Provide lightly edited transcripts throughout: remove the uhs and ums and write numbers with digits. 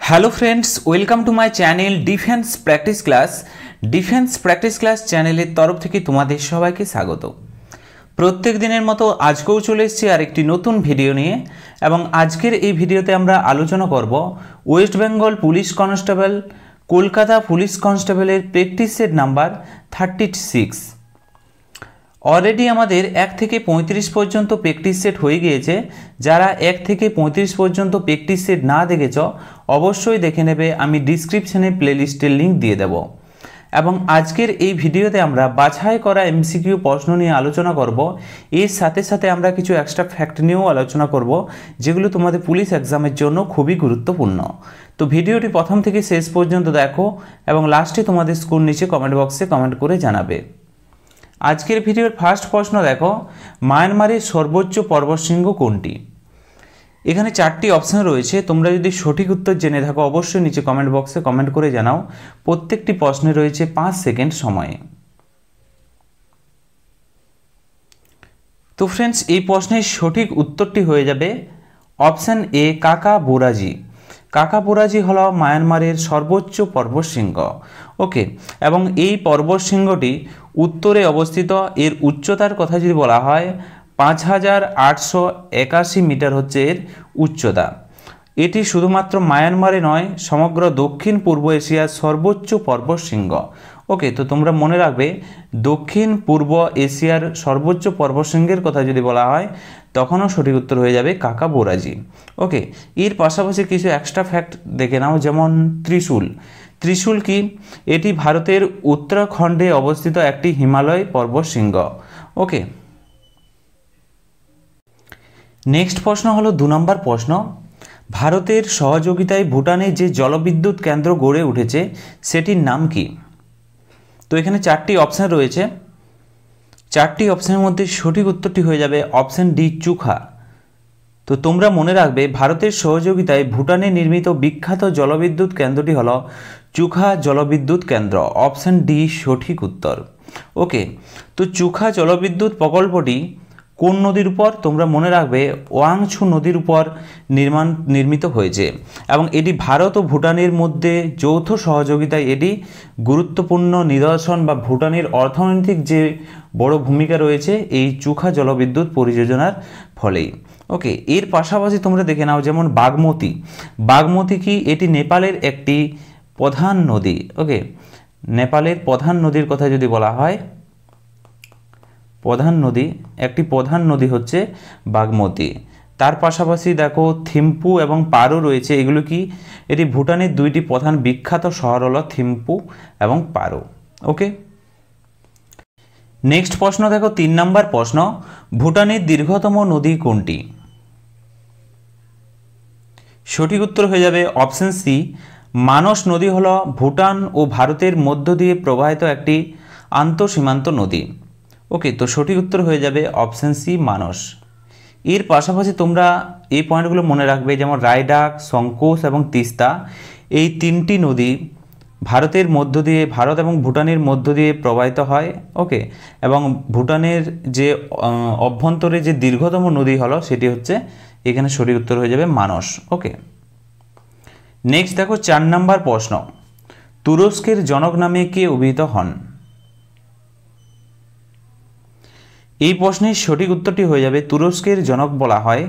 Hello friends, welcome to my channel defence practice class চ্যানেলের তরফ থেকে তোমাদের সবাইকে স্বাগত। প্রত্যেক দিনের মতো আজকেও চলে এসেছি আরেকটি নতুন ভিডিও নিয়ে, এবং আজকের এই ভিডিওতে আমরা আলোচনা করব West Bengal police constable, Kolkata police কনস্টেবলের প্র্যাকটিস সেট নাম্বার 36। অলরেডি আমাদের 1 থেকে 35 পর্যন্ত প্র্যাকটিস সেট হয়ে গিয়েছে। যারা 1 থেকে 35 পর্যন্ত প্র্যাকটিস সেট না দেখেছ অবশ্যই দেখে নেবে, আমি ডিসক্রিপশনে প্লেলিস্টের লিঙ্ক দিয়ে দেব। এবং আজকের এই ভিডিওতে আমরা বাছাই করা এমসিকিউ প্রশ্ন নিয়ে আলোচনা করব। এর সাথে সাথে আমরা কিছু এক্সট্রা ফ্যাক্ট নিয়েও আলোচনা করব, যেগুলো তোমাদের পুলিশ এক্সামের জন্য খুবই গুরুত্বপূর্ণ। তো ভিডিওটি প্রথম থেকে শেষ পর্যন্ত দেখো এবং লাস্টে তোমাদের স্কোর নিচে কমেন্ট বক্সে কমেন্ট করে জানাবে। আজকের ভিডিওর ফার্স্ট প্রশ্ন দেখো, মায়ানমারের সর্বোচ্চ পর্বতশৃঙ্গ কোনটি? এখানে 4টি অপশন রয়েছে। তোমরা যদি সঠিক উত্তর জেনে থাকো অবশ্যই নিচে কমেন্ট বক্সে কমেন্ট করে জানাও। প্রত্যেকটি প্রশ্নে রয়েছে 5 সেকেন্ড সময়ে। তো ফ্রেন্ডস, এই প্রশ্নের সঠিক উত্তরটি হয়ে যাবে অপশন এ, কাকাবোরাজি। কাকাবোরাজি হলো মায়ানমারের সর্বোচ্চ পর্বতশৃঙ্গ। ওকে, এবং এই পর্বতশৃঙ্গটি উত্তরে অবস্থিত। এর উচ্চতার কথা যদি বলা হয় 5881 মিটার হচ্ছে এর উচ্চতা। এটি শুধুমাত্র মায়ানমারে নয়, সমগ্র দক্ষিণ পূর্ব এশিয়ার সর্বোচ্চ পর্বতশৃঙ্গ। ওকে, তো তোমরা মনে রাখবে দক্ষিণ পূর্ব এশিয়ার সর্বোচ্চ পর্বতশৃঙ্গের কথা যদি বলা হয় তখনও সঠিক উত্তর হয়ে যাবে কাকাবোরাজি। ওকে, এর পাশাপাশি কিছু এক্সট্রা ফ্যাক্ট দেখে নাও, যেমন ত্রিশূল। ত্রিশূল কি? এটি ভারতের উত্তরাখণ্ডে অবস্থিত একটি হিমালয় পর্বতশৃঙ্গ। ওকে, নেক্সট প্রশ্ন হলো 2 নম্বর প্রশ্ন, ভারতের সহযোগিতায় ভুটানে যে জলবিদ্যুৎ কেন্দ্র গড়ে উঠেছে সেটির নাম কি? তো এখানে 4টি অপশান রয়েছে। 4টি অপশানের মধ্যে সঠিক উত্তরটি হয়ে যাবে অপশান ডি, চুখা। তো তোমরা মনে রাখবে ভারতের সহযোগিতায় ভুটানে নির্মিত বিখ্যাত জলবিদ্যুৎ কেন্দ্রটি হলো চুখা জলবিদ্যুৎ কেন্দ্র। অপশান ডি সঠিক উত্তর। ওকে, তো চুখা জলবিদ্যুৎ প্রকল্পটি কোন নদীর উপর? তোমরা মনে রাখবে ওয়াংছু নদীর উপর নির্মিত হয়েছে, এবং এটি ভারত ও ভুটানের মধ্যে যৌথ সহযোগিতায় এটি গুরুত্বপূর্ণ নিদর্শন বা ভুটানের অর্থনৈতিক যে বড় ভূমিকা রয়েছে এই চুখা জলবিদ্যুৎ পরিযোজনার ফলেই। ওকে, এর পাশাপাশি তোমরা দেখে নাও, যেমন বাগমতী। বাগমতী কি? এটি নেপালের একটি প্রধান নদী। ওকে, নেপালের প্রধান নদীর কথা যদি বলা হয়, একটি প্রধান নদী হচ্ছে বাগমতী। তার পাশাপাশি দেখো থিম্পু এবং পারো রয়েছে। এগুলো কি? এটি ভুটানের 2টি প্রধান বিখ্যাত শহর হলো থিম্পু এবং পারো। ওকে, নেক্সট প্রশ্ন দেখো 3 নম্বর প্রশ্ন, ভুটানের দীর্ঘতম নদী কোনটি? সঠিক উত্তর হয়ে যাবে অপশন সি, মানস নদী হলো ভুটান ও ভারতের মধ্য দিয়ে প্রবাহিত একটি আন্তঃসীমান্ত নদী। ওকে, তো সঠিক উত্তর হয়ে যাবে অপশন সি, মানস। এর পাশাপাশি তোমরা এই পয়েন্টগুলো মনে রাখবে, যেমন রায়ডাক, সংকোচ এবং তিস্তা, এই 3টি নদী ভারতের মধ্য দিয়ে, ভারত এবং ভুটানের মধ্য দিয়ে প্রবাহিত হয়। ওকে, এবং ভুটানের যে অভ্যন্তরে যে দীর্ঘতম নদী হলো সেটি হচ্ছে, এখানে সঠিক উত্তর হয়ে যাবে মানস। ওকে, নেক্সট দেখো 4 নম্বর প্রশ্ন, তুরস্কের জনক নামে কে অভিহিত হন? এই প্রশ্নের সঠিক উত্তরটি হয়ে যাবে তুরস্কের জনক বলা হয়,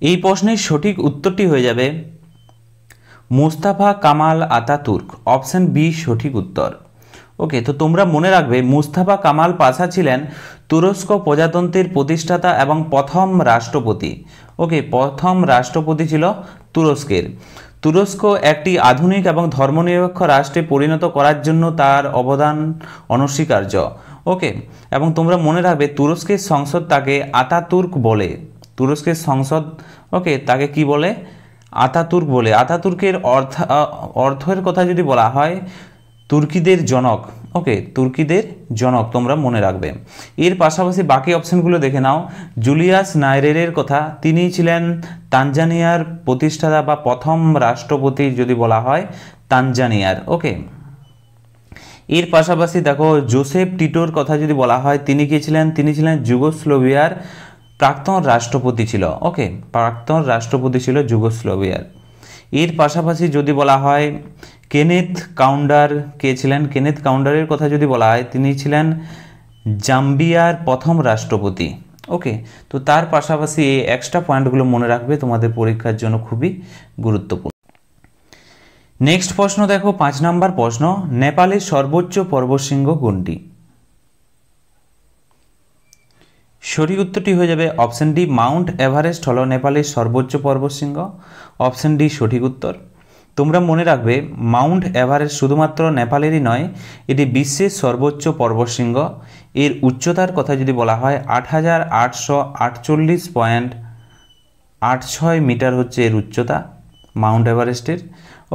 এই প্রশ্নের সঠিক উত্তরটি হয়ে যাবে Mustafa Kemal Ataturk. Option B সঠিক উত্তর। ওকে, তো তোমরা মনে রাখবে মুস্তাফা কামাল পাশা ছিলেন তুরস্ক প্রজাতন্ত্রের প্রতিষ্ঠাতা এবং প্রথম রাষ্ট্রপতি। ওকে, প্রথম রাষ্ট্রপতি ছিল তুরস্কের। তুরস্ক একটি আধুনিক এবং ধর্মনিরপেক্ষ রাষ্ট্রে পরিণত করার জন্য তার অবদান অনস্বীকার্য। ওকে, এবং তোমরা মনে রাখবে তুরস্কের সংসদ তাকে আতাতুর্ক বলে। তুরস্কের সংসদ, ওকে, তাকে কি বলে? আতাতুর্ক বলে। আতাতুর্কের অর্থের কথা যদি বলা হয় তুর্কিদের জনক। ওকে, তুর্কিদের জনক তোমরা মনে রাখবে। এর পাশাপাশি বাকি অপশনগুলো দেখে নাও, জুলিয়াস নায়েরের কথা, তিনি ছিলেন তানজানিয়ার প্রতিষ্ঠাতা বা প্রথম রাষ্ট্রপতি যদি বলা হয় তানজানিয়ার। ওকে, এর পাশাপাশি দেখো জোসেফ টিটোর কথা যদি বলা হয় তিনি কে ছিলেন? তিনি ছিলেন যুগোস্লোভিয়ার প্রাক্তন রাষ্ট্রপতি ছিল। ওকে, প্রাক্তন রাষ্ট্রপতি ছিল যুগোস্লোভিয়ার। এর পাশাপাশি যদি বলা হয় কেনেথ কাউন্ডার কে ছিলেন, কেনেথ কাউন্ডারের কথা যদি বলা হয় তিনি ছিলেন জাম্বিয়ার প্রথম রাষ্ট্রপতি। ওকে, তো তার পাশাপাশি এই এক্সট্রা পয়েন্টগুলো মনে রাখবে, তোমাদের পরীক্ষার জন্য খুবই গুরুত্বপূর্ণ। নেক্সট প্রশ্ন দেখো, 5 নম্বর প্রশ্ন, নেপালের সর্বোচ্চ পর্বতশৃঙ্গ কোনটি? সঠিক উত্তরটি হয়ে যাবে অপশন ডি, মাউন্ট এভারেস্ট হলো নেপালের সর্বোচ্চ পর্বতশৃঙ্গ। অপশন ডি সঠিক উত্তর। তোমরা মনে রাখবে মাউন্ট এভারেস্ট শুধুমাত্র নেপালেরই নয়, এটি বিশ্বের সর্বোচ্চ পর্বতশৃঙ্গ। এর উচ্চতার কথা যদি বলা হয় 8848.86 মিটার হচ্ছে এর উচ্চতা মাউন্ট এভারেস্টের।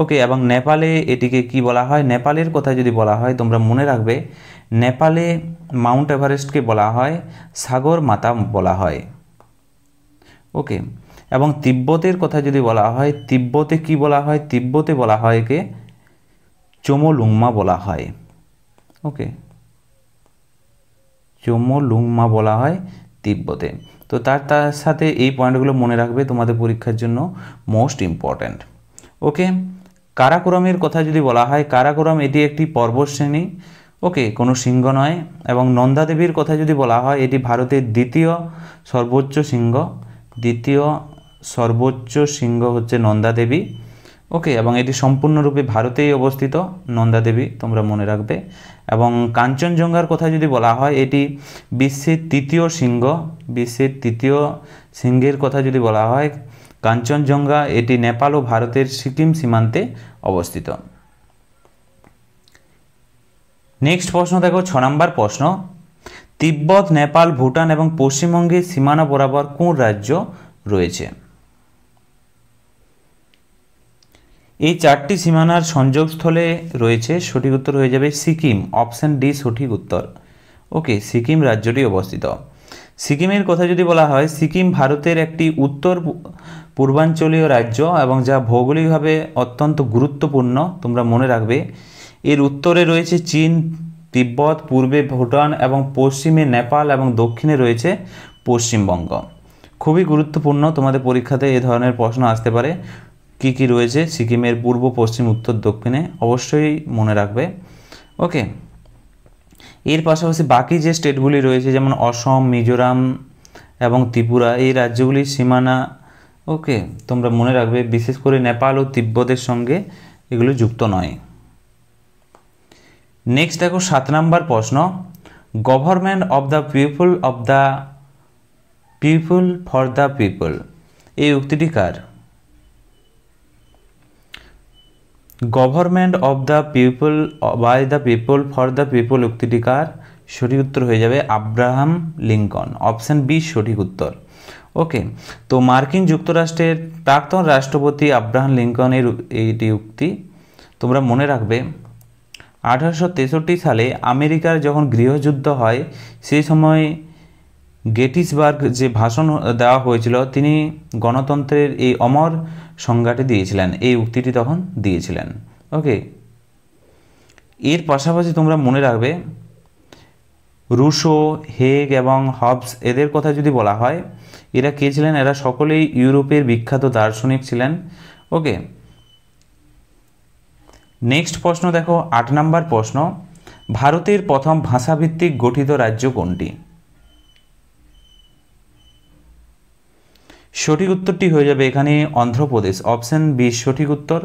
ওকে, এবং নেপালে এটিকে কি বলা হয়, নেপালের কথা যদি বলা হয় তোমরা মনে রাখবে নেপালে মাউন্ট এভারেস্টকে বলা হয় সাগর মাতা বলা হয়। ওকে, এবং তিব্বতের কথা যদি বলা হয় তিব্বতে কি বলা হয়, তিব্বতে বলা হয় একে চোমোলুংমা বলা হয়। ওকে, চোমোলুংমা বলা হয় তিব্বতে। তো তার সাথে এই পয়েন্টগুলো মনে রাখবে, তোমাদের পরীক্ষার জন্য মোস্ট ইম্পর্ট্যান্ট। ওকে, কারাকোরামের কথা যদি বলা হয়, কারাকোরাম এটি একটি পর্বতশ্রেণী। ওকে, কোনো শৃঙ্গ নয়। এবং নন্দা দেবীর কথা যদি বলা হয় এটি ভারতের দ্বিতীয় সর্বোচ্চ শৃঙ্গ, দ্বিতীয় সর্বোচ্চ শৃঙ্গ হচ্ছে নন্দা দেবী। ওকে, এবং এটি সম্পূর্ণরূপে ভারতেই অবস্থিত নন্দা দেবী, তোমরা মনে রাখবে। এবং কাঞ্চনজঙ্ঘার কথা যদি বলা হয় এটি বিশ্বের তৃতীয় শৃঙ্গ, বিশ্বের তৃতীয় শৃঙ্গের কথা যদি বলা হয় কাঞ্চনজঙ্ঘা, এটি নেপাল ও ভারতের সিকিম সীমান্তে অবস্থিত। নেক্সট প্রশ্ন দেখো, 6 নম্বর প্রশ্ন, তিব্বত, নেপাল, ভুটান এবং পশ্চিমবঙ্গের সীমানা বরাবর কোন রাজ্য রয়েছে? এই 4টি সীমানার সংযোগস্থলে রয়েছে, সঠিক উত্তর হয়ে যাবে সিকিম। অপশন ডি সঠিক উত্তর। ওকে, সিকিম রাজ্যটি অবস্থিত। সিকিমের কথা যদি বলা হয় সিকিম ভারতের একটি উত্তর পূর্বাঞ্চলীয় রাজ্য এবং যা ভৌগোলিকভাবে অত্যন্ত গুরুত্বপূর্ণ। তোমরা মনে রাখবে এর উত্তরে রয়েছে চীন, তিব্বত, পূর্বে ভুটান এবং পশ্চিমে নেপাল এবং দক্ষিণে রয়েছে পশ্চিমবঙ্গ। খুবই গুরুত্বপূর্ণ, তোমাদের পরীক্ষাতে এ ধরনের প্রশ্ন আসতে পারে। কি কি রয়েছে সিকিমের পূর্ব, পশ্চিম, উত্তর, দক্ষিণে, অবশ্যই মনে রাখবে। ওকে, এর পাশাপাশি বাকি যে স্টেটগুলি রয়েছে যেমন অসম, মিজোরাম এবং ত্রিপুরা, এই রাজ্যগুলির সীমানা ওকে তোমরা মনে রাখবে বিশেষ করে নেপাল ও তিব্বতের সঙ্গে এগুলো যুক্ত নয়। নেক্সট দেখো 7 নম্বর প্রশ্ন, government of the people for the people, এই উক্তিটি কার? Government of the people by the people for the people উক্তিটি কার? সঠিক উত্তর হয়ে যাবে আব্রাহাম লিঙ্কন। অপশন বি সঠিক উত্তর। ওকে, তো মার্কিন যুক্তরাষ্ট্রের প্রাক্তন রাষ্ট্রপতি আব্রাহাম লিঙ্কনের এইটি উক্তি। তোমরা মনে রাখবে 1863 সালে আমেরিকার যখন গৃহযুদ্ধ হয় সেই সময় গেটিসবার্গ যে ভাষণ দেওয়া হয়েছিল তিনি গণতন্ত্রের এই অমর সংজ্ঞাটি দিয়েছিলেন, এই উক্তিটি তখন দিয়েছিলেন। ওকে, এর পাশাপাশি তোমরা মনে রাখবে রুশো, হেগ এবং হবস এদের কথা যদি বলা হয় এরা কে ছিলেন? এরা সকলেই ইউরোপের বিখ্যাত দার্শনিক ছিলেন। ওকে, নেক্সট প্রশ্ন দেখো 8 নম্বর প্রশ্ন, ভারতের প্রথম ভাষাভিত্তিক গঠিত রাজ্য কোনটি? সঠিক উত্তরটি হয়ে যাবে এখানে অন্ধ্রপ্রদেশ। অপশন বি সঠিক উত্তর।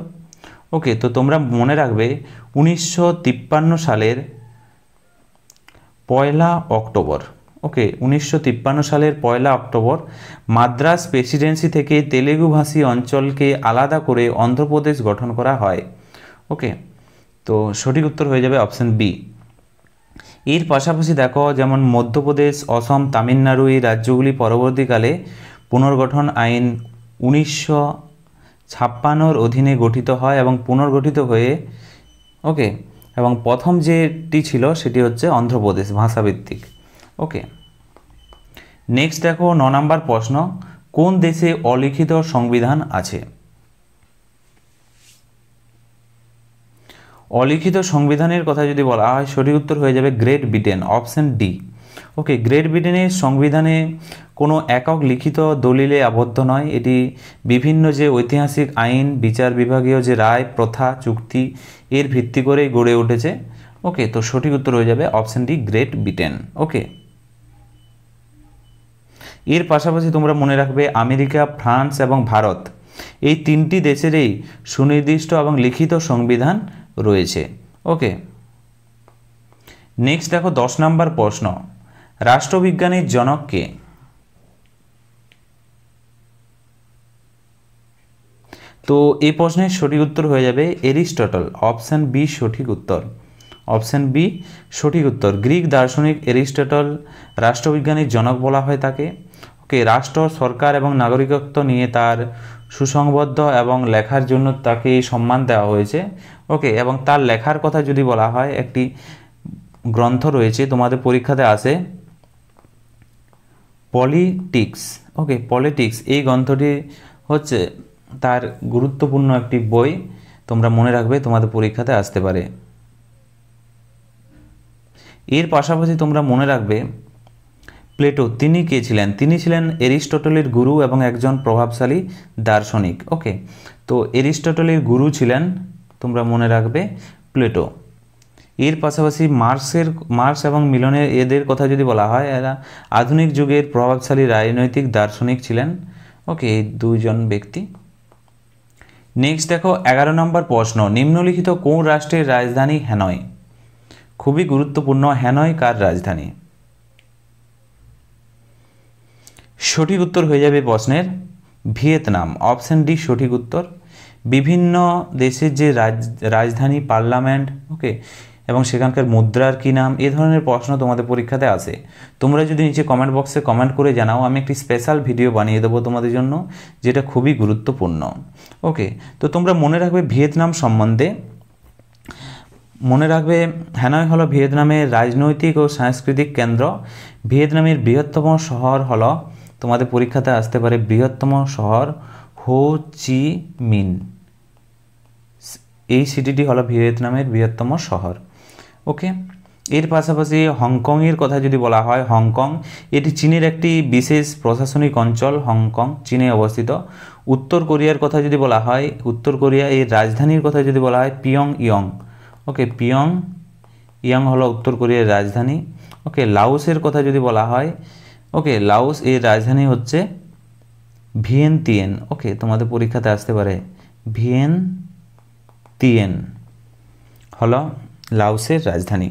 ওকে, তো তোমরা মনে রাখবে 1953 সালের 1 অক্টোবর, ওকে 1953 সালের 1 অক্টোবর মাদ্রাস প্রেসিডেন্সি থেকে তেলেগু ভাষী অঞ্চলকে আলাদা করে অন্ধ্রপ্রদেশ গঠন করা হয়। ওকে, তো সঠিক উত্তর হয়ে যাবে অপশন বি। এর পাশাপাশি দেখো যেমন মধ্যপ্রদেশ, অসম, তামিলনাড়ু এই রাজ্যগুলি পরবর্তীকালে পুনর্গঠন আইন 1956 অধীনে গঠিত হয় এবং পুনর্গঠিত হয়ে ওকে এবং প্রথম যেটি ছিল সেটি হচ্ছে অন্ধ্রপ্রদেশ ভাষাভিত্তিক। ওকে, নেক্সট দেখো 9 নম্বর প্রশ্ন, কোন দেশে অলিখিত সংবিধান আছে? অলিখিত সংবিধানের কথা যদি বলা হয় সঠিক উত্তর হয়ে যাবে Great Britain. Option D. Okay, Great ব্রিটেনের সংবিধানে কোনো একক লিখিত দলিলে আবদ্ধ নয়, এটি বিভিন্ন যে ঐতিহাসিক আইন, বিচার বিভাগীয় যে রায়, প্রথা, চুক্তি এর ভিত্তি করেই গড়ে উঠেছে। ওকে, তো সঠিক উত্তর হয়ে যাবে অপশন ডি, গ্রেট ব্রিটেন। ওকে, এর পাশাপাশি তোমরা মনে রাখবে আমেরিকা, ফ্রান্স এবং ভারত এই তিনটি দেশেরই সুনির্দিষ্ট এবং লিখিত সংবিধান রয়েছে। ওকে, নেক্সট দেখো 10 নম্বর প্রশ্ন, রাষ্ট্রবিজ্ঞানের জনক কে? তো এই প্রশ্নের সঠিক উত্তর হয়ে যাবে এরিস্টটল। অপশন বি সঠিক উত্তর। অপশন বি সঠিক উত্তর। গ্রিক দার্শনিক এরিস্টটল রাষ্ট্রবিজ্ঞানের জনক বলা হয় তাকে। ওকে, রাষ্ট্র, সরকার এবং নাগরিকত্ব নিয়ে তার সুসংবদ্ধ এবং লেখার জন্য তাকে এই সম্মান দেওয়া হয়েছে। ওকে, এবং তার লেখার কথা যদি বলা হয়, একটি গ্রন্থ রয়েছে তোমাদের পরীক্ষাতে আসে, পলিটিক্স। ওকে, পলিটিক্স এই গ্রন্থটি হচ্ছে তার গুরুত্বপূর্ণ একটি বই, তোমরা মনে রাখবে তোমাদের পরীক্ষাতে আসতে পারে। এর পাশাপাশি তোমরা মনে রাখবে প্লেটো, তিনি কে ছিলেন? তিনি ছিলেন এরিস্টটলের গুরু এবং একজন প্রভাবশালী দার্শনিক। ওকে, তো এরিস্টটলের গুরু ছিলেন, তোমরা মনে রাখবে, প্লেটো। এর পাশাপাশি মার্কস এবং মিলনের এদের কথা যদি বলা হয়, এরা আধুনিক যুগের প্রভাবশালী রাজনৈতিক দার্শনিক ছিলেন। ওকে, এই দুইজন ব্যক্তি। নেক্সট দেখো 11 নম্বর প্রশ্ন, নিম্নলিখিত কোন রাষ্ট্রের রাজধানী হ্যানয়? খুবই গুরুত্বপূর্ণ, হ্যানয় কার রাজধানী? সঠিক উত্তর হয়ে যাবে প্রশ্নের ভিয়েতনাম। অপশন ডি সঠিক উত্তর। বিভিন্ন দেশের যে রাজধানী, পার্লামেন্ট, ওকে, এবং সেখানকার মুদ্রার কী নাম, এ ধরনের প্রশ্ন তোমাদের পরীক্ষাতে আসে। তোমরা যদি নিচে কমেন্ট বক্সে কমেন্ট করে জানাও, আমি একটি স্পেশাল ভিডিও বানিয়ে দেবো তোমাদের জন্য, যেটা খুবই গুরুত্বপূর্ণ। ওকে, তো তোমরা মনে রাখবে ভিয়েতনাম সম্বন্ধে, মনে রাখবে হ্যানয় হলো ভিয়েতনামের রাজনৈতিক ও সাংস্কৃতিক কেন্দ্র। ভিয়েতনামের বৃহত্তম শহর হলো, তোমাদের পরীক্ষাতে আসতে পারে, বৃহত্তম শহর হো চি মিন। এই সিটিটি হলো ভিয়েতনামের বৃহত্তম শহর। ওকে, এর পাশাপাশি হংকংয়ের কথা যদি বলা হয়, হংকং এটি চীনের একটি বিশেষ প্রশাসনিক অঞ্চল, হংকং চীনে অবস্থিত। উত্তর কোরিয়ার কথা যদি বলা হয়, উত্তর কোরিয়া এর রাজধানীর কথা যদি বলা হয় পিয়ং ইয়ং। ওকে, পিয়ং ইয়াং হলো উত্তর কোরিয়ার রাজধানী। ওকে, লাওসের কথা যদি বলা হয়, ওকে, লাওস এর রাজধানী হচ্ছে ভিয়েনতিয়ান। ওকে, তোমাদের পরীক্ষাতে আসতে পারে, ভিয়েনতিয়ান হলো লাওসের রাজধানী।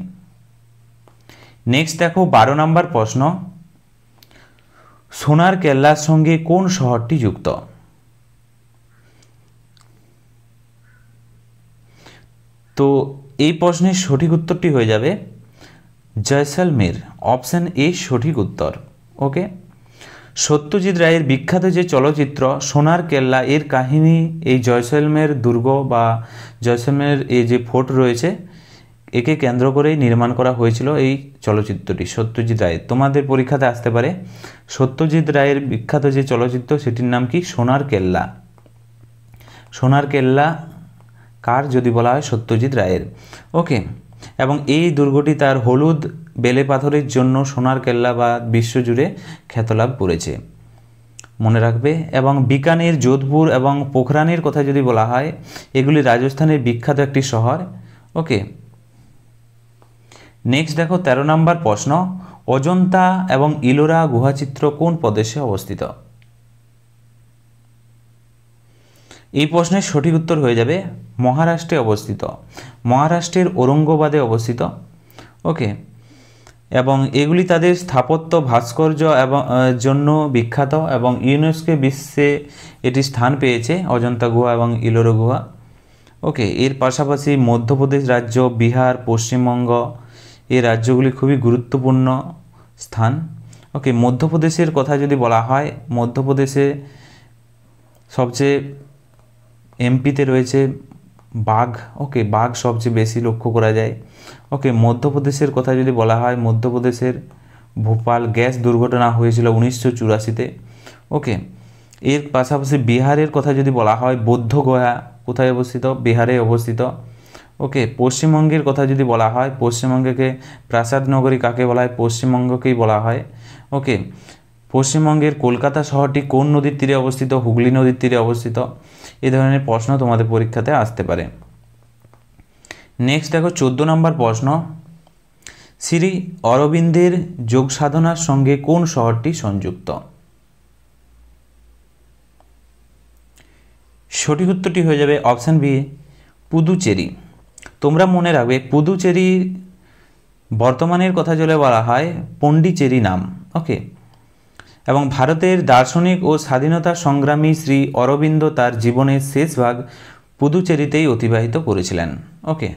নেক্সট দেখো 12 নম্বর প্রশ্ন, সোনার কেল্লার সঙ্গে কোন শহরটি যুক্ত? তো এই প্রশ্নের সঠিক উত্তরটি হয়ে যাবে জয়সলমের। অপশন এ সঠিক উত্তর। ওকে, সত্যজিৎ রায়ের বিখ্যাত যে চলচ্চিত্র সোনার কেল্লা, এর কাহিনী এই জয়সলমের দুর্গ বা জয়সলমের এই যে ফোর্ট রয়েছে, একে কেন্দ্র করেই নির্মাণ করা হয়েছিল এই চলচ্চিত্রটি, সত্যজিৎ রায়ের। তোমাদের পরীক্ষাতে আসতে পারে সত্যজিৎ রায়ের বিখ্যাত যে চলচ্চিত্র, সেটির নাম কি? সোনার কেল্লা। সোনার কেল্লা কার যদি বলা হয়? সত্যজিৎ রায়ের। ওকে, এবং এই দুর্গটি তার হলুদ বেলে পাথরের জন্য সোনার কেল্লা বা বিশ্বজুড়ে খ্যাতলাভ করেছে, মনে রাখবে। এবং বিকানের, যোধপুর এবং পোখরানের কথা যদি বলা হয়, এগুলি রাজস্থানের বিখ্যাত একটি শহর। ওকে, নেক্সট দেখো 13 নম্বর প্রশ্ন, অজন্তা এবং ইলোরা গুহাচিত্র কোন প্রদেশে অবস্থিত? এই প্রশ্নের সঠিক উত্তর হয়ে যাবে মহারাষ্ট্রে অবস্থিত, মহারাষ্ট্রের ঔরঙ্গাবাদে অবস্থিত। ওকে, এবং এগুলি তাদের স্থাপত্য, ভাস্কর্য এবং জন্য বিখ্যাত, এবং ইউনেস্কো বিশ্বে এটি স্থান পেয়েছে, অজন্তা গুহা এবং ইলোরা গুহা। ওকে, এর পাশাপাশি মধ্যপ্রদেশ রাজ্য, বিহার, পশ্চিমবঙ্গ এই রাজ্যগুলি খুবই গুরুত্বপূর্ণ স্থান। ওকে, মধ্যপ্রদেশের কথা যদি বলা হয়, মধ্যপ্রদেশে সবচেয়ে এমপিতে রয়েছে বাঘ। ওকে, বাঘ সবচেয়ে বেশি লক্ষ্য করা যায়। ওকে, মধ্যপ্রদেশের কথা যদি বলা হয়, মধ্যপ্রদেশের ভোপাল গ্যাস দুর্ঘটনা হয়েছিল 1984-তে। ওকে, এর পাশাপাশি বিহারের কথা যদি বলা হয়, বৌদ্ধগয়া কোথায় অবস্থিত? বিহারে অবস্থিত। ওকে, পশ্চিমবঙ্গের কথা যদি বলা হয়, পশ্চিমবঙ্গকে প্রাসাদ নগরী কাকে বলা হয়? পশ্চিমবঙ্গকেই বলা হয়। ওকে, পশ্চিমবঙ্গের কলকাতা শহরটি কোন নদীর তীরে অবস্থিত? হুগলি নদীর তীরে অবস্থিত। এই ধরনের প্রশ্ন তোমাদের পরীক্ষাতে আসতে পারে। নেক্সট দেখো 14 নম্বর প্রশ্ন, শ্রী অরবিন্দের যোগ সাধনার সঙ্গে কোন শহরটি সংযুক্ত? সঠিক উত্তরটি হয়ে যাবে অপশান বি, পুদুচেরি। তোমরা মনে রাখবে পুদুচেরি বর্তমানের কথা যদি বলা হয় পন্ডিচেরি নাম। ওকে, এবং ভারতের দার্শনিক ও স্বাধীনতা সংগ্রামী শ্রী অরবিন্দ তার জীবনের শেষ ভাগ পুদুচেরিতেই অতিবাহিত করেছিলেন। ওকে,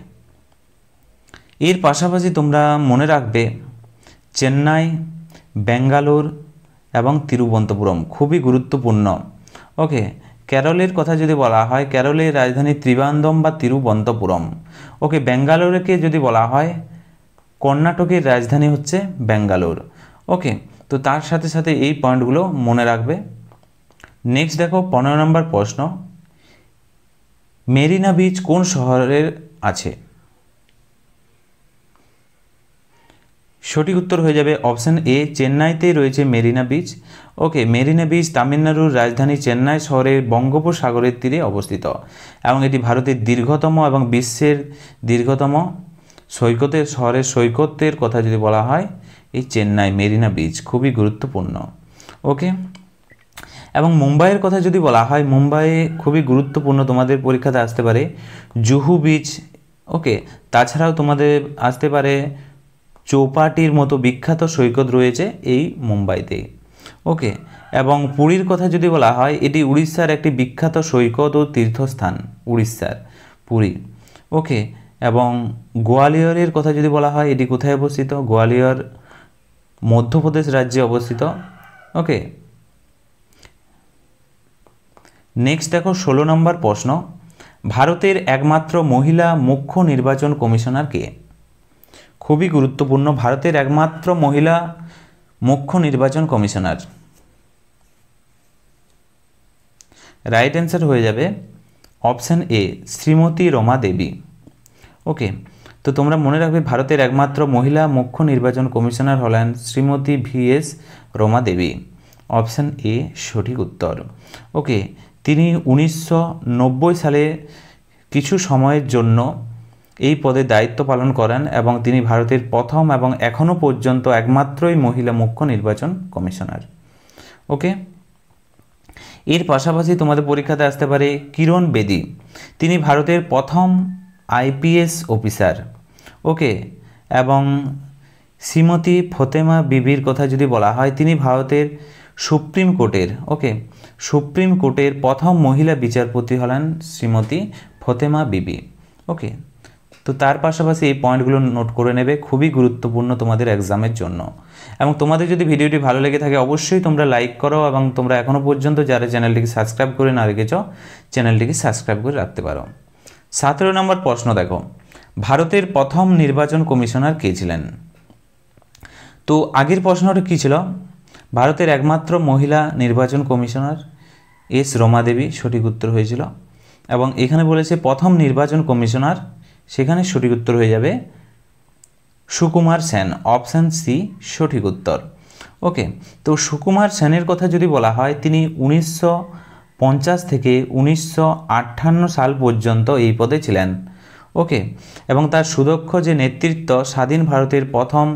এর পাশাপাশি তোমরা মনে রাখবে চেন্নাই, ব্যাঙ্গালোর এবং তিরুবনন্তপুরম খুবই গুরুত্বপূর্ণ। ওকে, কেরলের কথা যদি বলা হয় কেরলের রাজধানী ত্রিবান্দম বা তিরুবনন্তপুরম। ওকে, ব্যাঙ্গালোরকে যদি বলা হয় কর্ণাটকের রাজধানী হচ্ছে ব্যাঙ্গালোর। ওকে, তো তার সাথে সাথে এই পয়েন্টগুলো মনে রাখবে। নেক্সট দেখো 15 নম্বর প্রশ্ন, মেরিনা বিচ কোন শহরের আছে? সঠিক উত্তর হয়ে যাবে অপশান এ, চেন্নাইতেই রয়েছে মেরিনা বিচ। ওকে, মেরিনা বিচ তামিলনাড়ুর রাজধানী চেন্নাই শহরের বঙ্গোপসাগরের তীরে অবস্থিত এবং এটি ভারতের দীর্ঘতম এবং বিশ্বের দীর্ঘতম সৈকতের শহরের সৈকতের কথা যদি বলা হয় এই চেন্নাই মেরিনা বিচ খুবই গুরুত্বপূর্ণ। ওকে, এবং মুম্বাইয়ের কথা যদি বলা হয় মুম্বাই খুবই গুরুত্বপূর্ণ, তোমাদের পরীক্ষাতে আসতে পারে জুহু বিচ। ওকে, তাছাড়াও তোমাদের আসতে পারে চৌপাটির মতো বিখ্যাত সৈকত রয়েছে এই মুম্বাইতে। ওকে, এবং পুরীর কথা যদি বলা হয় এটি উড়িষ্যার একটি বিখ্যাত সৈকত ও তীর্থস্থান, উড়িষ্যার পুরী। ওকে, এবং গোয়ালিয়রের কথা যদি বলা হয় এটি কোথায় অবস্থিত? গোয়ালিয়র মধ্যপ্রদেশ রাজ্যে অবস্থিত। ওকে, নেক্সট দেখো 16 নম্বর প্রশ্ন, ভারতের একমাত্র মহিলা মুখ্য নির্বাচন কমিশনার কে? খুবই গুরুত্বপূর্ণ, ভারতের একমাত্র মহিলা মুখ্য নির্বাচন কমিশনার। রাইট অ্যান্সার হয়ে যাবে অপশান এ, শ্রীমতী রমা দেবী। ওকে, তো তোমরা মনে রাখবে ভারতের একমাত্র মহিলা মুখ্য নির্বাচন কমিশনার হলেন Shrimati VS Rama Devi. Option A সঠিক উত্তর। ওকে, তিনি 1990 সালে কিছু সময়ের জন্য এই পদে দায়িত্ব পালন করেন এবং তিনি ভারতের প্রথম এবং এখনও পর্যন্ত একমাত্রই মহিলা মুখ্য নির্বাচন কমিশনার। ওকে, এর পাশাপাশি তোমাদের পরীক্ষাতে আসতে পারে কিরণ বেদি, তিনি ভারতের প্রথম IPS অফিসার। ওকে, এবং শ্রীমতী ফতেমা বিবির কথা যদি বলা হয় তিনি ভারতের সুপ্রিম কোর্টের সুপ্রিম কোর্টের প্রথম মহিলা বিচারপতি হলেন শ্রীমতী ফতেমা বিবি। ওকে, তো তার পাশাপাশি এই পয়েন্টগুলো নোট করে নেবে, খুবই গুরুত্বপূর্ণ তোমাদের এক্সামের জন্য। এবং তোমাদের যদি ভিডিওটি ভালো লেগে থাকে অবশ্যই তোমরা লাইক করো এবং তোমরা এখনও পর্যন্ত যারা চ্যানেলটিকে সাবস্ক্রাইব করে না রেখেছ চ্যানেলটিকে সাবস্ক্রাইব করে রাখতে পারো। 17 নম্বর প্রশ্ন দেখো, ভারতের প্রথম নির্বাচন কমিশনার কে ছিলেন? তো আগের প্রশ্নটা কী ছিল? ভারতের একমাত্র মহিলা নির্বাচন কমিশনার S রমা দেবী, সঠিক উত্তর হয়েছিল। এবং এখানে বলেছে প্রথম নির্বাচন কমিশনার, সেখানে সঠিক উত্তর হয়ে যাবে সুকুমার সেন। অপশান সি সঠিক উত্তর। ওকে, তো সুকুমার সেনের কথা যদি বলা হয় তিনি 1950 থেকে 1958 সাল পর্যন্ত এই পদে ছিলেন। ওকে, এবং তার সুদক্ষ যে নেতৃত্ব স্বাধীন ভারতের প্রথম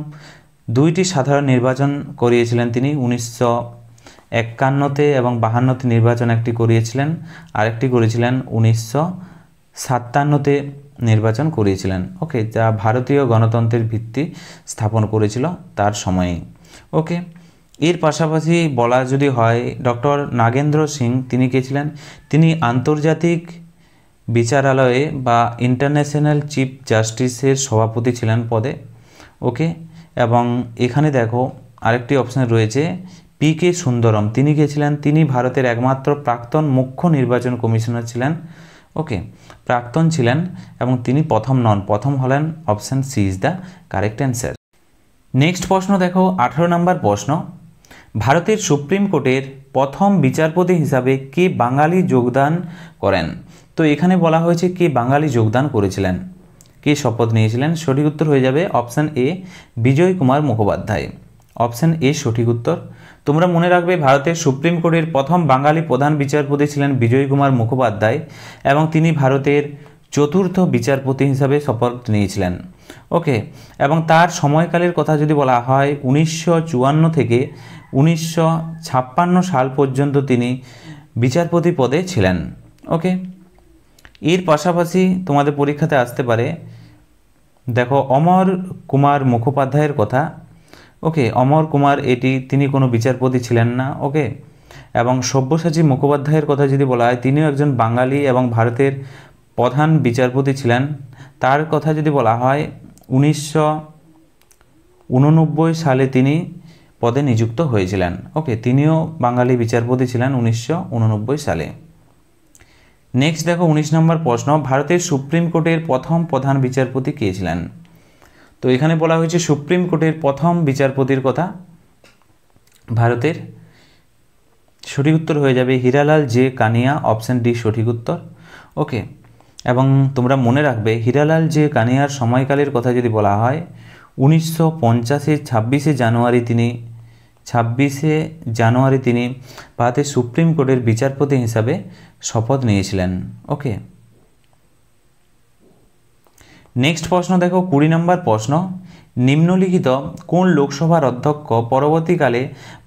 2টি সাধারণ নির্বাচন করিয়েছিলেন তিনি 1951 এবং 52 নির্বাচন একটি করিয়েছিলেন, আরেকটি করেছিলেন 1957 নির্বাচন করিয়েছিলেন। ওকে, যা ভারতীয় গণতন্ত্রের ভিত্তি স্থাপন করেছিল তার সময়ে। ওকে, এর পাশাপাশি বলা যদি হয় ডক্টর নাগেন্দ্র সিং, তিনি কে ছিলেন? তিনি আন্তর্জাতিক বিচারালয়ে বা ইন্টারন্যাশনাল চিফ জাস্টিসের সভাপতি ছিলেন পদে। ওকে, এবং এখানে দেখো আরেকটি অপশান রয়েছে PK সুন্দরম, তিনি কে ছিলেন? তিনি ভারতের একমাত্র প্রাক্তন মুখ্য নির্বাচন কমিশনার ছিলেন। ওকে, প্রাক্তন ছিলেন এবং তিনি প্রথম নন, প্রথম হলেন। Option C is the correct answer. Next প্রশ্ন দেখো 18 নম্বর প্রশ্ন, ভারতের সুপ্রিম কোর্টের প্রথম বিচারপতি হিসাবে কে বাঙালি যোগদান করেন? তো এখানে বলা হয়েছে কে বাঙালি যোগদান করেছিলেন। কে শপথ নিয়েছিলেন? সঠিক উত্তর হয়ে যাবে option A, Vijay Kumar Mukhopadhyay. Option A সঠিক উত্তর। তোমরা মনে রাখবে ভারতের সুপ্রিম কোর্টের প্রথম বাঙালি প্রধান বিচারপতি ছিলেন বিজয় কুমার মুখোপাধ্যায় এবং তিনি ভারতের চতুর্থ বিচারপতি হিসাবে শপথ নিয়েছিলেন। ওকে, এবং তার সময়কালের কথা যদি বলা হয় 1954 থেকে 1956 সাল পর্যন্ত তিনি বিচারপতি পদে ছিলেন। ওকে, এর পাশাপাশি তোমাদের পরীক্ষাতে আসতে পারে, দেখো অমর কুমার মুখোপাধ্যায়ের কথা। ওকে, অমর কুমার তিনি কোনো বিচারপতি ছিলেন না। ওকে, এবং সব্যসাচী মুখোপাধ্যায়ের কথা যদি বলা হয়, তিনিও একজন বাঙালি এবং ভারতের প্রধান বিচারপতি ছিলেন। তার কথা যদি বলা হয় 1989 সালে তিনি পদে নিযুক্ত হয়েছিলেন। ওকে, তিনিও বাঙালি বিচারপতি ছিলেন 1989 সালে। নেক্সট দেখো 19 নম্বর প্রশ্ন, ভারতের সুপ্রিম কোর্টের প্রথম প্রধান বিচারপতি কে ছিলেন? তো এখানে বলা হয়েছে সুপ্রিম কোর্টের প্রথম বিচারপতির কথা ভারতের। সঠিক উত্তর হয়ে যাবে Hiralal J Kania. Option D সঠিক উত্তর। ওকে, এবং তোমরা মনে রাখবে হীরালাল জে কানিয়ার সময়কালের কথা যদি বলা হয় 1950-এর 26শে জানুয়ারি তিনি ভারতের সুপ্রিম কোর্টের বিচারপতি হিসাবে শপথ নিয়েছিলেন। ওকে, নেক্সট প্রশ্ন দেখো 20 নম্বর প্রশ্ন, নিম্নলিখিত কোন লোকসভার অধ্যক্ষ পরবর্তীকালে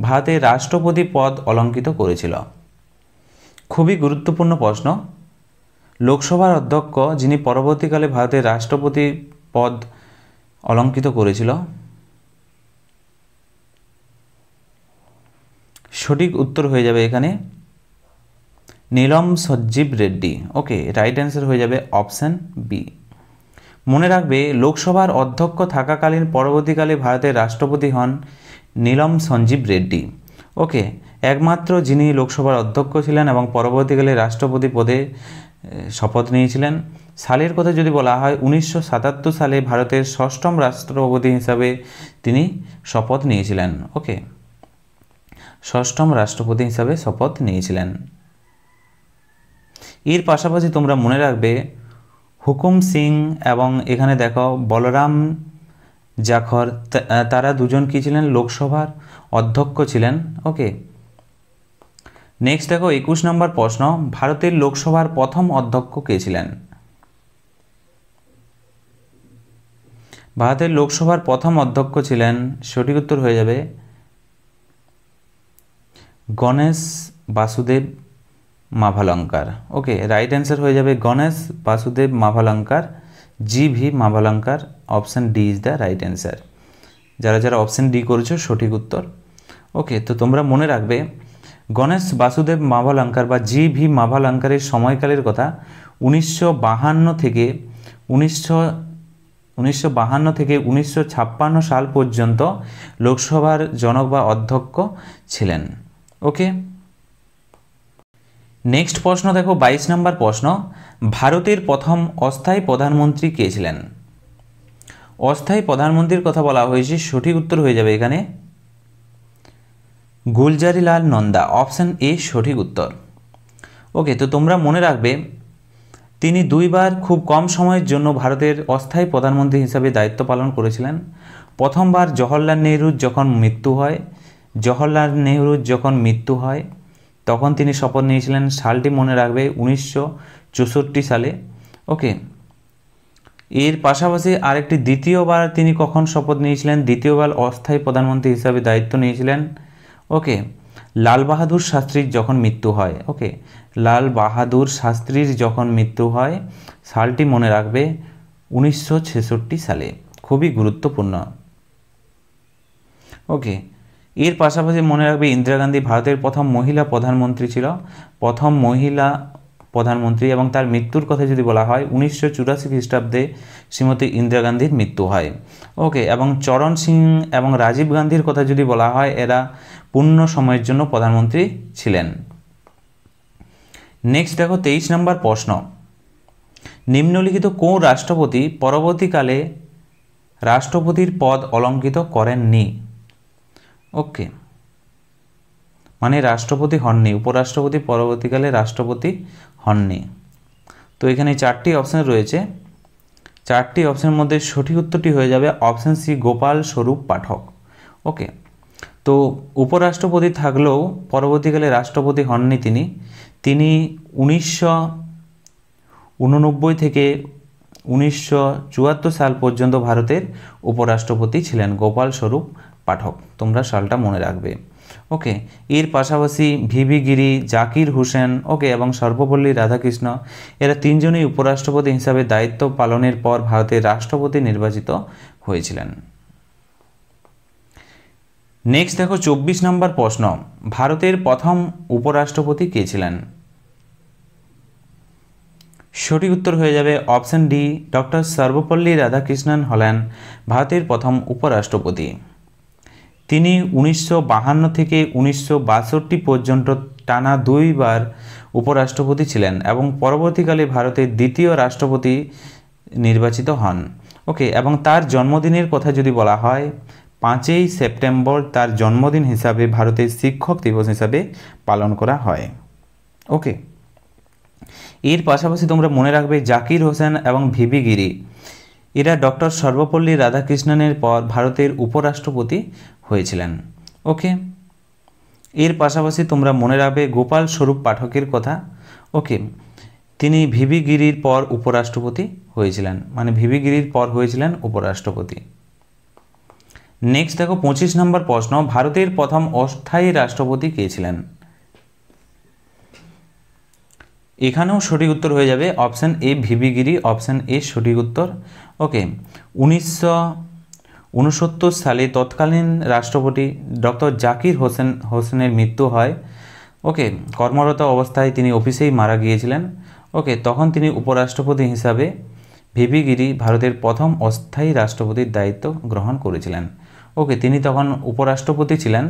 ভারতের রাষ্ট্রপতি পদ অলঙ্কিত করেছিল? খুবই গুরুত্বপূর্ণ প্রশ্ন। লোকসভার অধ্যক্ষ যিনি পরবর্তীকালে ভারতের রাষ্ট্রপতি পদ অলঙ্কিত করেছিল, সঠিক উত্তর হয়ে যাবে এখানে নীলম সঞ্জীব রেড্ডি। ওকে, রাইট অ্যান্সার হয়ে যাবে অপশান বি। মনে রাখবে লোকসভার অধ্যক্ষ থাকাকালীন পরবর্তীকালে ভারতের রাষ্ট্রপতি হন নীলম সঞ্জীব রেড্ডি। ওকে, একমাত্র যিনি লোকসভার অধ্যক্ষ ছিলেন এবং পরবর্তীকালে রাষ্ট্রপতি পদে শপথ নিয়েছিলেন। সালের কথা যদি বলা হয় 1977 সালে ভারতের ষষ্ঠম রাষ্ট্রপতি হিসাবে তিনি শপথ নিয়েছিলেন। ওকে, ষষ্ঠম রাষ্ট্রপতি হিসাবে শপথ নিয়েছিলেন। এর পাশাপাশি তোমরা মনে রাখবে হুকুম সিং এবং এখানে দেখো বলরাম জাখর, তারা দুজন কি ছিলেন? লোকসভার অধ্যক্ষ ছিলেন। ওকে, নেক্সট দেখো 21 নম্বর প্রশ্ন, ভারতের লোকসভার প্রথম অধ্যক্ষ কে ছিলেন? ভারতের লোকসভার প্রথম অধ্যক্ষ ছিলেন, সঠিক উত্তর হয়ে যাবে Ganesh Vasudev Mavalankar. Okay, right answer হয়ে যাবে Ganesh Vasudev Mavalankar, GV Mavalankar. Option D is the right answer. যারা অপশান ডি করেছো সঠিক উত্তর। ওকে, তো তোমরা মনে রাখবে গণেশ বাসুদেব মাভালঙ্কার বা GV মাভালঙ্কারের সময়কালের কথা 1952 থেকে 1956 সাল পর্যন্ত লোকসভার জনক বা অধ্যক্ষ ছিলেন। ওকে, নেক্সট প্রশ্ন দেখো 22 নম্বর প্রশ্ন, ভারতের প্রথম অস্থায়ী প্রধানমন্ত্রী কে ছিলেন? অস্থায়ী প্রধানমন্ত্রীর কথা বলা হয়েছে, সঠিক উত্তর হয়ে যাবে এখানে গুলজারিলাল নন্দা। অপশান এ সঠিক উত্তর। ওকে, তো তোমরা মনে রাখবে তিনি দুইবার খুব কম সময়ের জন্য ভারতের অস্থায়ী প্রধানমন্ত্রী হিসাবে দায়িত্ব পালন করেছিলেন। প্রথমবার জওহরলাল নেহরুর যখন মৃত্যু হয় তখন তিনি শপথ নিয়েছিলেন। সালটি মনে রাখবে 1964 সালে। ওকে, এর পাশাপাশি আরেকটি দ্বিতীয়বার তিনি কখন শপথ নিয়েছিলেন? দ্বিতীয়বার অস্থায়ী প্রধানমন্ত্রী হিসাবে দায়িত্ব নিয়েছিলেন। ওকে, লাল বাহাদুর শাস্ত্রীর যখন মৃত্যু হয়। ওকে, লাল বাহাদুর শাস্ত্রীর যখন মৃত্যু হয়, সালটি মনে রাখবে 1966 সালে। খুবই গুরুত্বপূর্ণ। ওকে, এর পাশাপাশি মনে রাখবে ইন্দিরা গান্ধী ভারতের প্রথম মহিলা প্রধানমন্ত্রী ছিল, এবং তার মৃত্যুর কথা যদি বলা হয় 1984 খ্রিস্টাব্দে শ্রীমতী ইন্দিরা গান্ধীর মৃত্যু হয়। ওকে, এবং চরণ সিং এবং রাজীব গান্ধীর কথা যদি বলা হয় এরা পূর্ণ সময়ের জন্য প্রধানমন্ত্রী ছিলেন। নেক্সট দেখো 23 নম্বর প্রশ্ন, নিম্নলিখিত কোন রাষ্ট্রপতি পরবর্তীকালে রাষ্ট্রপতির পদ অলঙ্কিত করেননি? ওকে, মানে রাষ্ট্রপতি হননি, উপরাষ্ট্রপতি পরবর্তীকালে রাষ্ট্রপতি হননি। তো এখানে 4টি অপশান রয়েছে, চারটি অপশনের মধ্যে সঠিক উত্তরটি হয়ে যাবে অপশন সি, গোপাল স্বরূপ পাঠক। ওকে, তো উপরাষ্ট্রপতি থাকলেও পরবর্তীকালে রাষ্ট্রপতি হননি তিনি। 1989 থেকে 1974 সাল পর্যন্ত ভারতের উপরাষ্ট্রপতি ছিলেন গোপাল স্বরূপ পাঠক। তোমরা সালটা মনে রাখবে। ওকে, এর পাশাপাশি ভিভি গিরি, জাকির হুসেন, ওকে, এবং সর্বপল্লী রাধাকৃষ্ণ, এরা তিনজনই উপরাষ্ট্রপতি হিসাবে দায়িত্ব পালনের পর ভারতের রাষ্ট্রপতি নির্বাচিত হয়েছিলেন। নেক্সট দেখো 24 নম্বর প্রশ্ন, ভারতের প্রথম উপরাষ্ট্রপতি কে ছিলেন? সঠিক উত্তর হয়ে যাবে option D, doctor Sarvepalli Radhakrishnan হলেন ভারতের প্রথম উপরাষ্ট্রপতি। তিনি 1952 থেকে 1962 পর্যন্ত টানা 2 বার উপরাষ্ট্রপতি ছিলেন এবং পরবর্তীকালে ভারতের দ্বিতীয় রাষ্ট্রপতি নির্বাচিত হন। ওকে, এবং তার জন্মদিনের কথা যদি বলা হয়, 5ই সেপ্টেম্বর তার জন্মদিন হিসাবে ভারতের শিক্ষক দিবস হিসাবে পালন করা হয়। ওকে, এর পাশাপাশি তোমরা মনে রাখবে জাকির হোসেন এবং ভিভি গিরি, এরা ডক্টর সর্বপল্লী রাধাকৃষ্ণনের পর ভারতের উপরাষ্ট্রপতি হয়েছিলেন। ওকে, এর পাশাপাশি তোমরা মনে রাখবে গোপাল স্বরূপ পাঠকের কথা। ওকে, তিনি ভিভি গিরির পর উপরাষ্ট্রপতি হয়েছিলেন, মানে ভিভি গিরির পর হয়েছিলেন উপরাষ্ট্রপতি। নেক্সট দেখো 25 নম্বর প্রশ্ন, ভারতের প্রথম অস্থায়ী রাষ্ট্রপতি কে ছিলেন? এখানেও সঠিক উত্তর হয়ে যাবে option A, V V Giri, option A সঠিক উত্তর। ওকে, 1969 সালে তৎকালীন রাষ্ট্রপতি ডক্টর জাকির হোসেনের মৃত্যু হয়। ওকে, কর্মরত অবস্থায় তিনি অফিসেই মারা গিয়েছিলেন। ওকে, তখন তিনি উপরাষ্ট্রপতি হিসাবে ভিভি গিরি ভারতের প্রথম অস্থায়ী রাষ্ট্রপতির দায়িত্ব গ্রহণ করেছিলেন। ওকে, তিনি তখন উপরাষ্ট্রপতি ছিলেন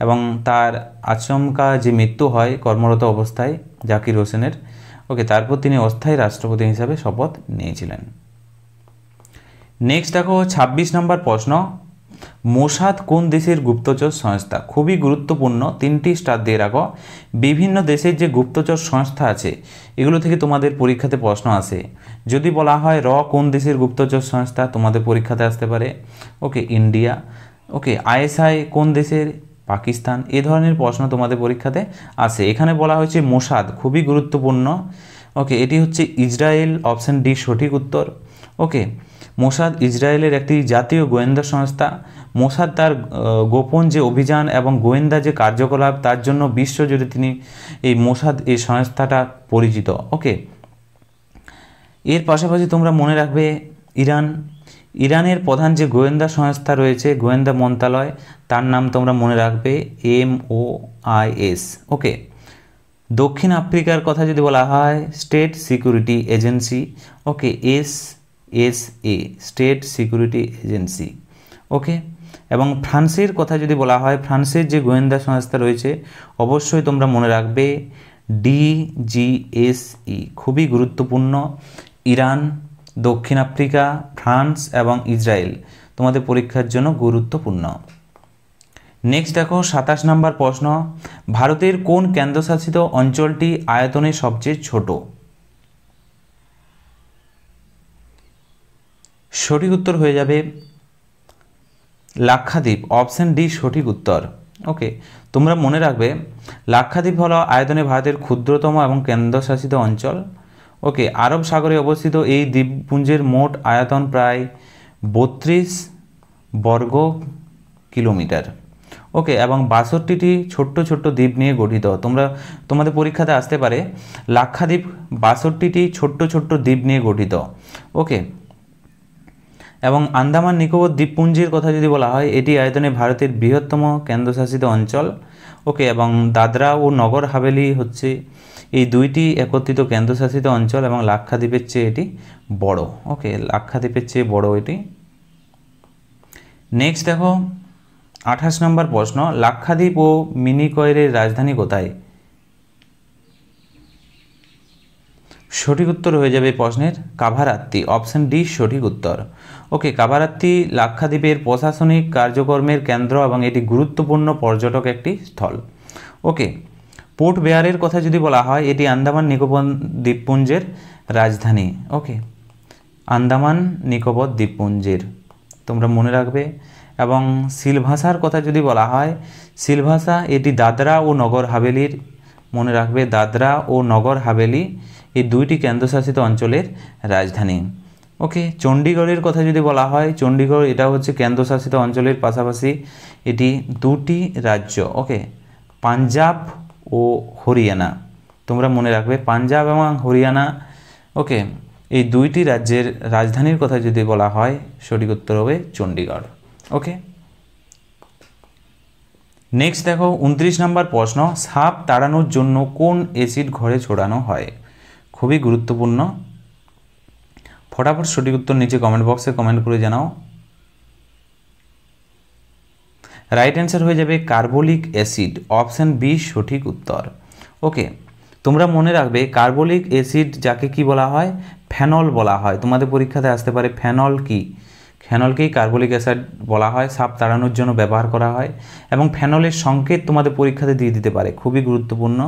এবং তার আচমকা যে মৃত্যু হয় কর্মরত অবস্থায় জাকির হোসেনের, ওকে, তারপর তিনি অস্থায়ী রাষ্ট্রপতি হিসাবে শপথ নিয়েছিলেন। নেক্সট দেখো 26 নম্বর প্রশ্ন, মোসাদ কোন দেশের গুপ্তচর সংস্থা? খুবই গুরুত্বপূর্ণ, 3টি স্টার দিয়ে রাখো। বিভিন্ন দেশের যে গুপ্তচর সংস্থা আছে এগুলো থেকে তোমাদের পরীক্ষাতে প্রশ্ন আসে। যদি বলা হয় কোন দেশের গুপ্তচর সংস্থা, তোমাদের পরীক্ষাতে আসতে পারে ওকে ইন্ডিয়া। ওকে, আইএসআই কোন দেশের? পাকিস্তান। এ ধরনের প্রশ্ন তোমাদের পরীক্ষাতে আসে। এখানে বলা হয়েছে মোসাদ, খুবই গুরুত্বপূর্ণ। ওকে, এটি হচ্ছে ইসরায়েল, অপশন ডি সঠিক উত্তর। ওকে, মোসাদ ইসরায়েলের একটি জাতীয় গোয়েন্দা সংস্থা। মোসাদ তার গোপন যে অভিযান এবং গোয়েন্দা যে কার্যকলাপ তার জন্য বিশ্বজুড়ে তিনি এই মোসাদ এই সংস্থাটা পরিচিত। ওকে, এর পাশাপাশি তোমরা মনে রাখবে ইরানের প্রধান যে গোয়েন্দা সংস্থা রয়েছে, গোয়েন্দা মন্ত্রণালয়, তার নাম তোমরা মনে রাখবে MOIS। ওকে, দক্ষিণ আফ্রিকার কথা যদি বলা হয় স্টেট সিকিউরিটি এজেন্সি। ওকে, SSA, স্টেট সিকিউরিটি এজেন্সি। ওকে, এবং ফ্রান্সের কথা যদি বলা হয়, ফ্রান্সের যে গোয়েন্দা সংস্থা রয়েছে অবশ্যই তোমরা মনে রাখবে DGSE, খুবই গুরুত্বপূর্ণ। ইরান, দক্ষিণ আফ্রিকা, ফ্রান্স এবং ইসরায়েল তোমাদের পরীক্ষার জন্য গুরুত্বপূর্ণ। নেক্সট দেখো 27 নম্বর প্রশ্ন, ভারতের কোন কেন্দ্রশাসিত অঞ্চলটি আয়তনে সবচেয়ে ছোট? সঠিক উত্তর হয়ে যাবে লাক্ষাদ্বীপ, অপশন ডি সঠিক উত্তর। ওকে, তোমরা মনে রাখবে লাক্ষাদ্বীপ হলো আয়তনে ভারতের ক্ষুদ্রতম এবং কেন্দ্রশাসিত অঞ্চল। ওকে, আরব সাগরে অবস্থিত এই দ্বীপপুঞ্জের মোট আয়তন প্রায় 32 বর্গ কিলোমিটার। ওকে, এবং 62টি ছোট্ট ছোট্ট দ্বীপ নিয়ে গঠিত। তোমাদের পরীক্ষাতে আসতে পারে লাক্ষাদ্বীপ 62টি ছোট্ট ছোট্ট দ্বীপ নিয়ে গঠিত। ওকে, এবং আন্দামান নিকোবর দ্বীপপুঞ্জের কথা যদি বলা হয়, এটি আয়তনে ভারতের বৃহত্তম কেন্দ্রশাসিত অঞ্চল। ওকে, এবং দাদরা ও নগর হাভেলি হচ্ছে এই দুইটি একত্রিত কেন্দ্রশাসিত অঞ্চল এবং লাক্ষাদ্বীপের চেয়ে এটি বড়। ওকে, লাক্ষাদ্বীপের চেয়ে বড় এটি। নেক্সট দেখো 28 নম্বর প্রশ্ন, লাক্ষাদ্বীপ ও মিনিকয়ের রাজধানী কোথায়? সঠিক উত্তর হয়ে যাবে প্রশ্নের কাভারাত্তি, অপশন ডি সঠিক উত্তর। ওকে, কাভারাত্তি লাক্ষাদ্বীপের প্রশাসনিক কার্যক্রমের কেন্দ্র এবং এটি গুরুত্বপূর্ণ পর্যটক একটি স্থল। ওকে, পোর্ট ব্লেয়ারের কথা যদি বলা হয়, এটি আন্দামান নিকোবর দ্বীপপুঞ্জের রাজধানী। ওকে, আন্দামান নিকোবর দ্বীপপুঞ্জের, তোমরা মনে রাখবে। এবং সিলভাসার কথা যদি বলা হয়, সিলভাসা এটি দাদরা ও নগর হাভেলির, মনে রাখবে দাদরা ও নগর হাভেলি এই দুইটি কেন্দ্রশাসিত অঞ্চলের রাজধানী। ওকে, চণ্ডীগড়ের কথা যদি বলা হয়, চণ্ডীগড় এটা হচ্ছে কেন্দ্রশাসিত অঞ্চলের পাশাপাশি এটি দুটি রাজ্য, ওকে, পাঞ্জাব ও হরিয়ানা, তোমরা মনে রাখবে পাঞ্জাব এবং হরিয়ানা, ওকে, এই দুইটি রাজ্যের রাজধানীর কথা যদি বলা হয় সঠিক উত্তর হবে চণ্ডীগড়। ওকে, নেক্সট দেখো 29 নম্বর প্রশ্ন, সাপ তাড়ানোর জন্য কোন অ্যাসিড ঘরে ছড়ানো হয়? খুবই গুরুত্বপূর্ণ, ফটাফট সঠিক উত্তর নিচে কমেন্ট বক্সে কমেন্ট করে জানাও। রাইট অ্যান্সার হয়ে যাবে কার্বলিক অ্যাসিড, অপশান বি সঠিক উত্তর। ওকে, তোমরা মনে রাখবে কার্বলিক অ্যাসিড যাকে কি বলা হয়, ফেনল বলা হয়। তোমাদের পরীক্ষাতে আসতে পারে ফেনল কি, ফেনলকেই কার্বলিক অ্যাসিড বলা হয়, সাপ তাড়ানোর জন্য ব্যবহার করা হয়। এবং ফেনলের সংকেত তোমাদের পরীক্ষাতে দিয়ে দিতে পারে, খুবই গুরুত্বপূর্ণ,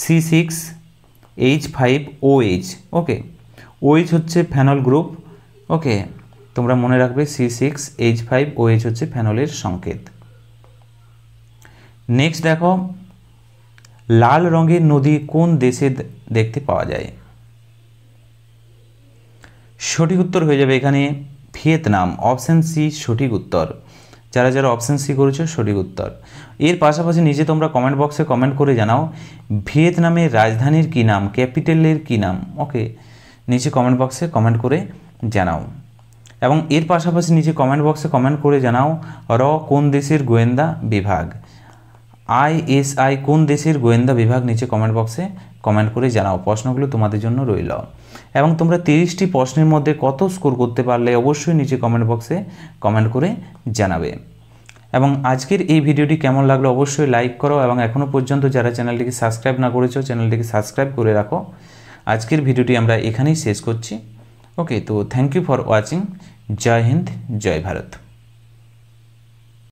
C6H5OH। ওকে, OH হচ্ছে ফেনল গ্রুপ। ওকে, তোমরা মনে রাখবে C6H5OH হচ্ছে ফেনলের সংকেত। নেক্সট দেখো, লাল রঙের নদী কোন দেশে দেখতে পাওয়া যায়? সঠিক উত্তর হয়ে যাবে এখানে ভিয়েতনাম, অপশান সি সঠিক উত্তর। যারা যারা অপশান সি করেছো সঠিক উত্তর। এর পাশাপাশি নিচে তোমরা কমেন্ট বক্সে কমেন্ট করে জানাও ভিয়েতনামের রাজধানীর কী নাম, ক্যাপিটালের কী নাম। ওকে, নিচে কমেন্ট বক্সে কমেন্ট করে জানাও। এবং এর পাশাপাশি নিচে কমেন্ট বক্সে কমেন্ট করে জানাও র কোন দেশের গোয়েন্দা বিভাগ, ISI কোন দেশের গোয়েন্দা বিভাগ, নিচে কমেন্ট বক্সে কমেন্ট করে জানাও। প্রশ্নগুলো তোমাদের জন্য রইল। এবং তোমরা 30টি প্রশ্নের মধ্যে কত স্কোর করতে পারলে অবশ্যই নিচে কমেন্ট বক্সে কমেন্ট করে জানাবে। এবং আজকের এই ভিডিওটি কেমন লাগলো অবশ্যই লাইক করো, এবং এখনও পর্যন্ত যারা চ্যানেলটিকে সাবস্ক্রাইব না করেছো চ্যানেলটিকে সাবস্ক্রাইব করে রাখো। আজকের ভিডিওটি আমরা এখানেই শেষ করছি। ওকে, তো থ্যাংক ইউ ফর ওয়াচিং। জয় হিন্দ, জয় ভারত।